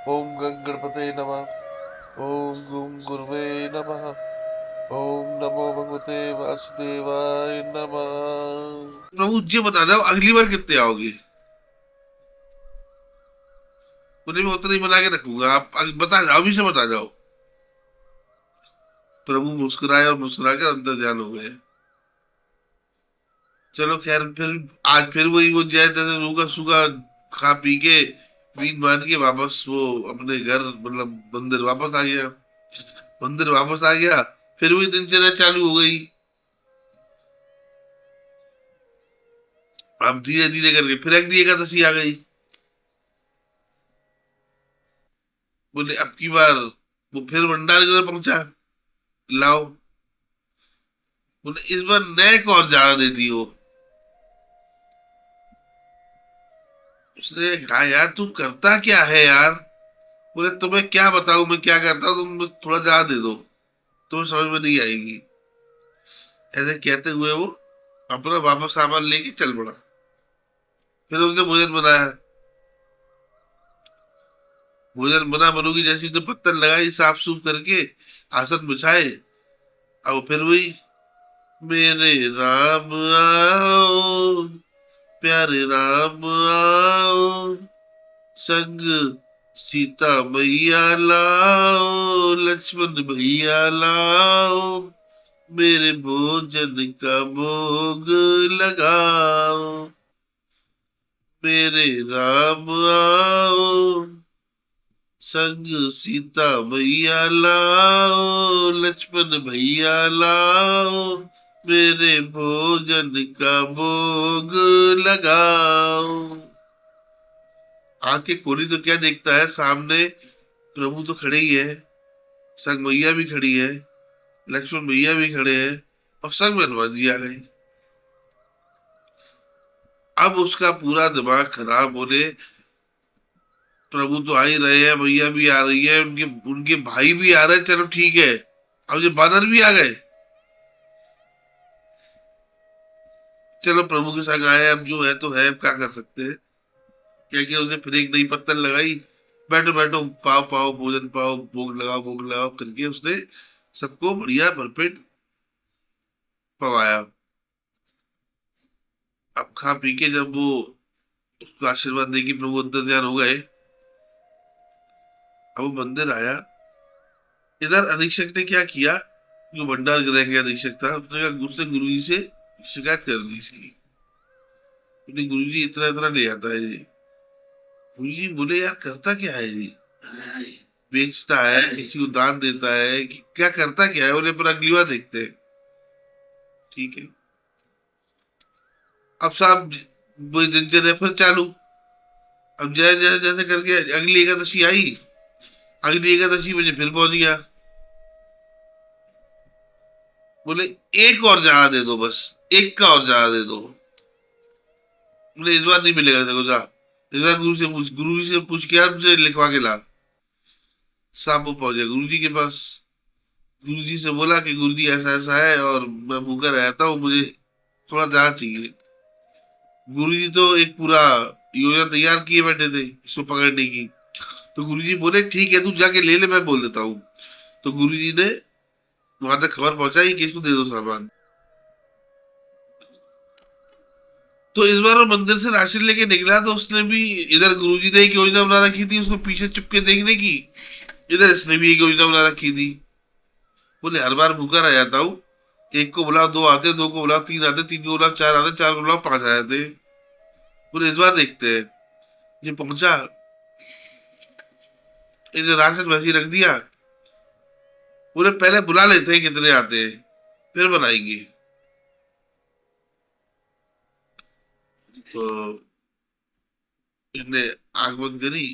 ओम गं गणपते नमः। ओम गुं गुरुवे नमः। ओम नमो भगवते वासुदेवाय नमः। प्रभु जी बता दो अगली बार कितने आओगे? बोले मैं उतना ही बना के रखूंगा, आप बता जाओ, अभी से बता जाओ। प्रभु मुस्कुराए और मुस्कुरा कर अंदर ध्यान हो गए। चलो खैर, फिर आज फिर वही वो जय जैसे रूखा सूखा खा पी के बीन मान के वापस वो अपने घर, मतलब मंदिर वापस आ गया। मंदिर वापस आ गया, फिर वही दिनचर्या चालू हो गई। अब धीरे धीरे करके फिर अगली एकादशी आ गई। बोले अब की बार वो फिर भंडार घर पहुंचा। लाओ। बोले इस बार नेक और ज्यादा दे दी हो। उसने कहा यार तू करता क्या है यार? बोले तुम्हें क्या बताऊं मैं क्या करता हूँ, तुम बस थोड़ा ज्यादा दे दो, तुम्हें समझ में नहीं आएगी। ऐसे कहते हुए वो अपना वापस सामान लेके चल पड़ा। फिर उसने भोजन बनाया। भोजन बना बनूगी जैसी तो पत्तल लगाई, साफ सूफ करके आसन बिछाए। अब फिर वही, मेरे राम आओ, प्यारे राम आओ, संग सीता मैया लाओ, लक्ष्मण भैया लाओ, मेरे भोजन का भोग लगाओ, मेरे राम आओ, संग सीता मैया लाओ, लक्ष्मण भैया लाओ, मेरे भोजन का भोग लगाओ। आंखें खोली तो क्या देखता है, सामने प्रभु तो खड़े ही है, संग मैया भी खड़ी है, लक्ष्मण भैया भी खड़े हैं, और संग में हनुमान जी आ गए। अब उसका पूरा दिमाग खराब। बोले प्रभु तो आ ही रहे हैं, भैया भी आ रही है, उनके उनके भाई भी आ रहे हैं, चलो ठीक है। अब ये बानर भी आ गए। चलो प्रभु के संग आए, अब जो है तो है, अब क्या कर सकते हैं। क्या किया, उसे फिर एक नई पत्तल लगाई। बैठो बैठो, पाओ पाओ भोजन पाओ, भोग लगाओ करके उसने सबको बढ़िया भरपेट पवाया। अब खा पी के जब वो उसको आशीर्वाद देगी, प्रभु अंतर ध्यान हो गए। अब वो मंदिर आया। इधर अधीक्षक ने क्या किया, जो भंडार गृह के अधीक्षक था, उसने कहा, उसने गुरु जी से शिकायत कर दी इसकी। गुरु जी इतना इतना ले आता है जी। गुरु जी बोले यार करता क्या है जी? बेचता है, किसी को दान देता है कि क्या करता क्या है? बोले पर अगली बार देखते हैं। ठीक है। अब साहब वही दिनचर्या फिर चालू। अब जैसे जैसे जैसे करके अगली एकादशी आई। अगली एकादशी मुझे फिर पहुंच गया। बोले एक और ज्यादा दे दो, बस एक का और ज्यादा दे दो। बोले इस बार नहीं मिलेगा देखो, जा इस बार गुरु जी से पूछ के यार मुझे लिखवा के ला। साहब वो पहुंचे गुरु जी के पास। गुरु जी से बोला कि गुरु जी ऐसा ऐसा है और मैं भूखा रहता हूँ, मुझे थोड़ा ज्यादा चाहिए। गुरु जी तो एक पूरा योजना तैयार किए बैठे थे इसको पकड़ने की। तो गुरु जी बोले ठीक है, तू जाके ले ले, मैं बोल देता हूँ। तो गुरु जी ने वहां तक खबर पहुंचाई कि इसको दे दो सामान। तो इस बार वो मंदिर से राशन लेके निकला, तो उसने भी, इधर गुरु जी ने एक योजना बना रखी थी उसको पीछे चुपके देखने की, इधर इसने भी एक योजना बना रखी थी। बोले हर बार भूखा रह जाता हूँ, एक को बुलाओ दो आते, दो को बुलाओ तीन आते, तीन को बुलाओ चार आते, चार को बुलाओ पांच आ जाते। बोले इस बार देखते हैं। ये पहुंचा, इधर राशन वैसे ही रख दिया। बोले पहले बुला लेते हैं कितने आते हैं, फिर बनाएंगे। तो इनने आंख बंद करी।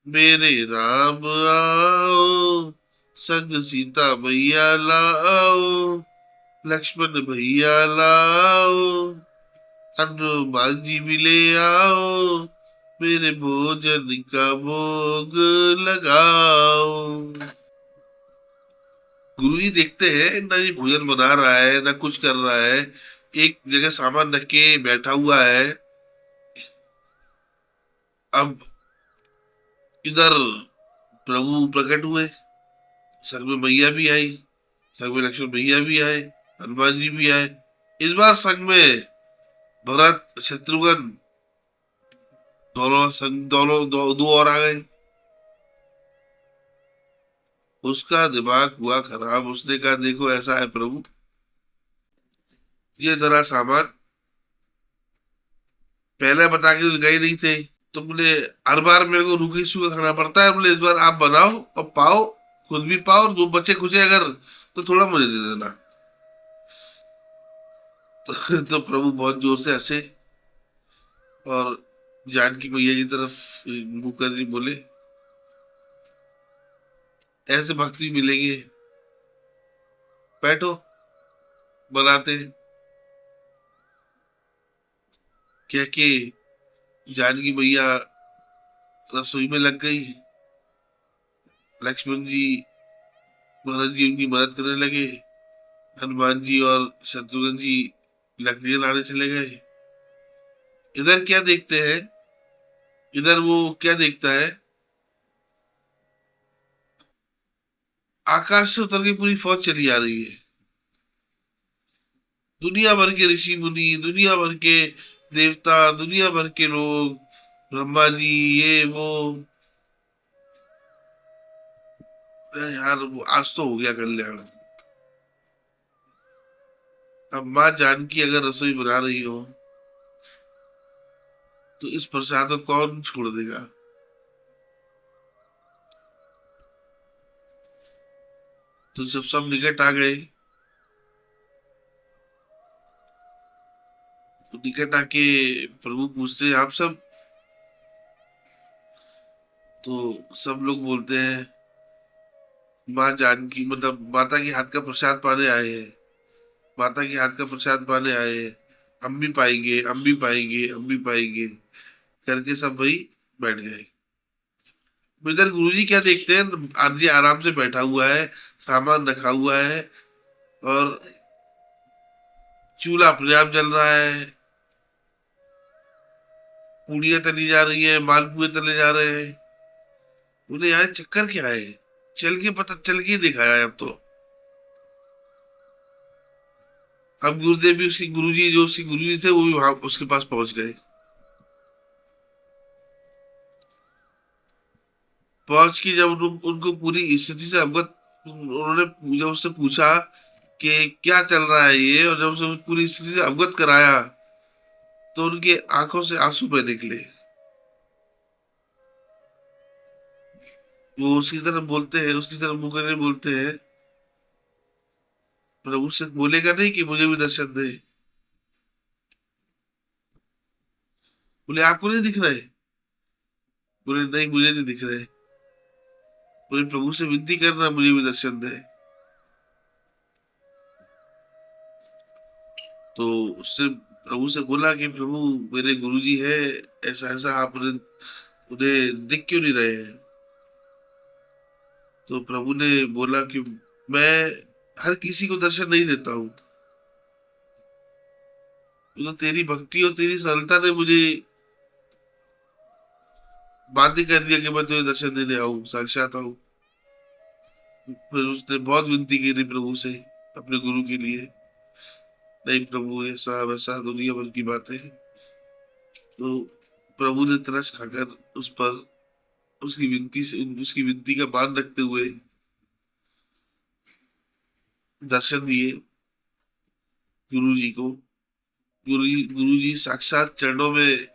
मेरे राम आओ, संग सीता मैया लाओ, लक्ष्मण भैया लाओ, हनुमान जी भी ले आओ, मेरे भोजन का भोग लगाओ। गुरु जी देखते हैं ना, ये भोजन बना रहा है ना कुछ कर रहा है, एक जगह सामान रख के बैठा हुआ है। अब इधर प्रभु प्रकट हुए, संग में मैया भी आई, संग में लक्ष्मण भैया भी आए, हनुमान जी भी आए। इस बार संग में भरत शत्रुघ्न दोनों संग, दो और आ गए। उसका दिमाग हुआ खराब, उसने कहा देखो ऐसा है प्रभु, ये जरा सामान पहले बता के तो गए नहीं थे, तो बोले हर बार मेरे को रूखी सूखा खाना पड़ता है, बोले इस बार आप बनाओ और पाओ, खुद भी पाओ और जो बचे खुचे अगर तो थोड़ा मुझे दे देना। तो प्रभु बहुत जोर से हंसे और जानकी मैया की तरफ मुंह कर बोले ऐसे भक्ति मिलेंगे, बैठो बनाते हैं। कह के जानकी मैया रसोई में लग गई, लक्ष्मण जी भरत जी उनकी मदद करने लगे, हनुमान जी और शत्रुघ्न जी लकड़ियां लाने चले गए। इधर क्या देखते हैं, इधर वो क्या देखता है, आकाश से उतर के पूरी फौज चली आ रही है, दुनिया भर के ऋषि मुनि, दुनिया भर के देवता, दुनिया भर के लोग, ब्रह्मा जी, ये वो। अरे यार वो आज तो हो गया कल्याण। अब माँ जानकी अगर रसोई बना रही हो तो इस प्रसाद को कौन छोड़ देगा। तो जब सब निकट आ गए, तो निकट आके प्रभु पूछते हैं आप सब, तो सब लोग बोलते हैं माँ जानकी मतलब माता के हाथ का प्रसाद पाने आए हैं, माता के हाथ का प्रसाद पाने आए हैं, हम भी पाएंगे, हम भी पाएंगे, हम भी पाएंगे करके सब वही बैठ गए। इधर गुरुजी क्या देखते हैं, आदमी आराम से बैठा हुआ है, सामान रखा हुआ है और चूल्हा अपने आप जल रहा है, पूड़ियां तली जा रही है, मालपुए तले जा रहे हैं। उन्हें यार चक्कर क्या है, चल के पता चल के ही दिखाया है अब तो। अब गुरुदेव भी उसके गुरुजी, जो उसके गुरुजी थे वो भी वहां उसके पास पहुंच गए। पहुंच के जब उनको पूरी स्थिति से अवगत, उन्होंने जब उससे पूछा कि क्या चल रहा है ये, और जब उसे पूरी स्थिति से अवगत कराया तो उनकी आंखों से आंसू बह निकले। वो उसकी तरफ बोलते हैं, उसकी तरफ मुंह करके बोलते हैं, मतलब उससे बोलेगा नहीं कि मुझे भी दर्शन दे। बोले आपको नहीं दिख रहे, बोले नहीं मुझे नहीं दिख रहे, बोले प्रभु से विनती करना मुझे भी दर्शन दे। तो उसने प्रभु से बोला कि प्रभु मेरे गुरुजी है, ऐसा ऐसा, आप उन्हें उन्हें दिख क्यों नहीं रहे हैं। तो प्रभु ने बोला कि मैं हर किसी को दर्शन नहीं देता हूँ, तो तेरी भक्ति और तेरी सरलता ने मुझे बाध्य कर दिया कि मैं तुझे दर्शन देने आऊं, साक्षात आऊं। फिर उसने बहुत विनती की थी प्रभु से अपने गुरु के लिए, नहीं प्रभु ऐसा वैसा दुनिया भर की बातें। तो प्रभु ने तरस खाकर उस पर उसकी विनती से, उसकी विनती का मान रखते हुए दर्शन दिए गुरु जी को। गुरु जी साक्षात चरणों में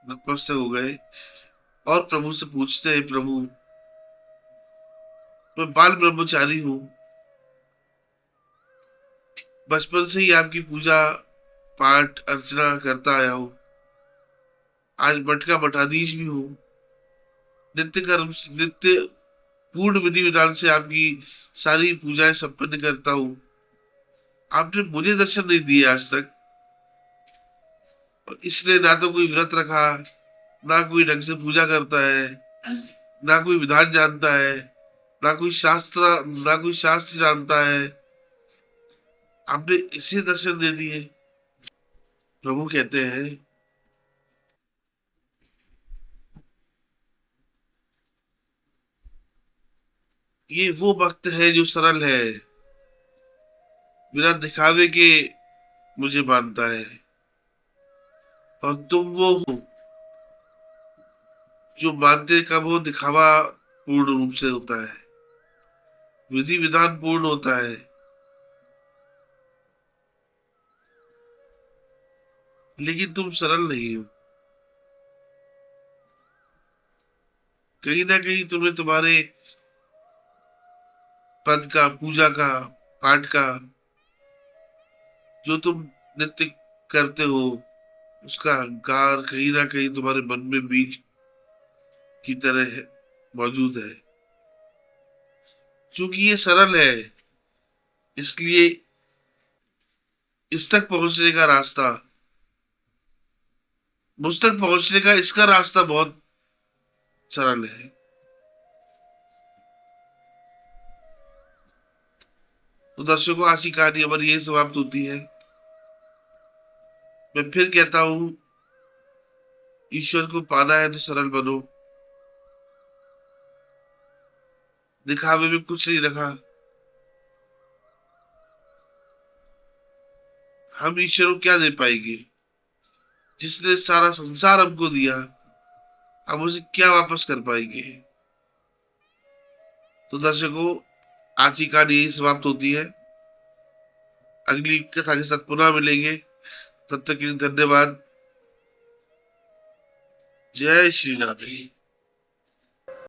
नतमस्तक हो गए और प्रभु से पूछते हैं, प्रभु मैं बाल ब्रह्मचारी हूँ, बचपन से ही आपकी पूजा पाठ अर्चना करता आया हूँ, आज मठ का मठाधीश भी हूँ, नित्य कर्म नित्य पूर्ण विधि विधान से आपकी सारी पूजाएं संपन्न करता हूँ, आपने मुझे दर्शन नहीं दिए आज तक। और इसलिए ना तो कोई व्रत रखा, ना कोई ढंग से पूजा करता है, ना कोई विधान जानता है, ना कोई शास्त्र जानता है, आपने इसे दर्शन दे दिए। प्रभु कहते हैं ये वो वक्त है जो सरल है, बिना दिखावे के मुझे मानता है। और तुम वो हो जो मानते कब हो, दिखावा पूर्ण रूप से होता है, विधि विधान पूर्ण होता है, लेकिन तुम सरल नहीं हो। कहीं ना कहीं तुम्हें तुम्हारे पद का, पूजा का, पाठ का, जो तुम नित्य करते हो, उसका अहंकार कहीं ना कहीं तुम्हारे मन में बीज की तरह मौजूद है। क्योंकि ये सरल है, इसलिए इस तक पहुंचने का रास्ता, मुझ तक पहुंचने का इसका रास्ता बहुत सरल है। तो दर्शकों, आज की कहानी हमारी यही समाप्त होती है। मैं फिर कहता हूँ, ईश्वर को पाना है तो सरल बनो। दिखावे में कुछ नहीं रखा। हम ईश्वर को क्या दे पाएंगे? जिसने सारा संसार हमको दिया, हम उसे क्या वापस कर पाएंगे? तो दर्शकों, आज की कहानी यही समाप्त होती है। अगली कथा के साथ पुनः मिलेंगे। तब तक के लिए धन्यवाद। जय श्री राधे।